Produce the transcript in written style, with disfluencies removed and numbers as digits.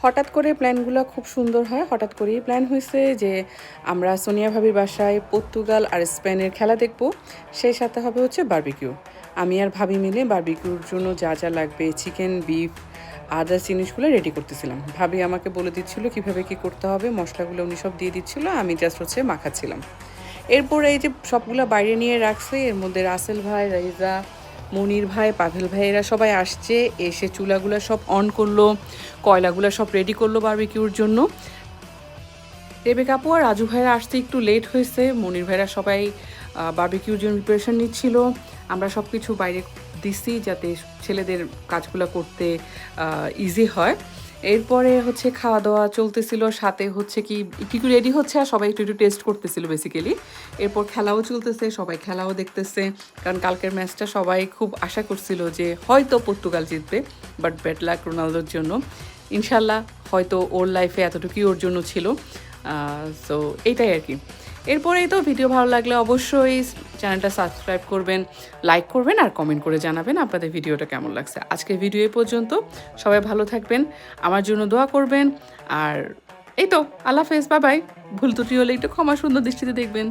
হঠাৎ করে প্ল্যানগুলো খুব সুন্দর হয়। হঠাৎ করেই প্ল্যান হয়েছে যে আমরা সোনিয়া ভাবির বাসায় পর্তুগাল আর স্পেনের খেলা দেখব, সেই সাথে হবে হচ্ছে বারবিকিউ। আমি আর ভাবি মিলে বারবিকিউর জন্য যা যা লাগবে চিকেন, বিফ, আদার্স জিনিসগুলো রেডি করতেছিলাম। ভাবি আমাকে বলে দিচ্ছিল কীভাবে কী করতে হবে, মশলাগুলো উনি সব দিয়ে দিচ্ছিল, আমি জাস্ট হচ্ছে মাখাচ্ছিলাম। এরপরে এই যে সবগুলো বাইরে নিয়ে রাখছে, এর মধ্যে রাসেল ভাই, রাইজা, মনির ভাই, পাভেল ভাই এরা সবাই আসছে, এসে চুলাগুলো সব অন করলো, কয়লাগুলো সব রেডি করলো বারবিকিউর জন্য। রেবেকা আপু আর রাজু ভাইরা আসতে একটু লেট হয়েছে, মনির ভাইরা সবাই বারবিকিউর জন্য প্রিপারেশন নিচ্ছিল। আমরা সব কিছু বাইরে দিছি যাতে ছেলেদের কাজগুলো করতে ইজি হয়। এরপরে হচ্ছে খাওয়া দাওয়া চলতেছিল, সাথে হচ্ছে কি একটু রেডি হচ্ছে আর সবাই একটু টেস্ট করতেছিল বেসিক্যালি। এরপর খেলাও চলতেছে, সবাই খেলাও দেখতেছে, কারণ কালকের ম্যাচটা সবাই খুব আশা করছিল যে হয়তো পর্তুগাল জিতবে, বাট ব্যাড লাক রোনালদোর জন্য। ইনশাল্লাহ হয়তো ওর লাইফে এতটুকুই ওর জন্য ছিল। সো এইটাই আর কি। এরপরেই তো ভিডিও ভালো লাগলে অবশ্যই চ্যানেলটা সাবস্ক্রাইব করবেন, লাইক করবেন আর কমেন্ট করে জানাবেন আপনাদের ভিডিওটা কেমন লাগছে। আজকের ভিডিও এই পর্যন্ত, সবাই ভালো থাকবেন, আমার জন্য দোয়া করবেন। আর এই তো, আল্লাহ হাফেজ, বাই বাই। ভুল ত্রুটি হলে একটু ক্ষমা সুন্দর দৃষ্টিতে দেখবেন।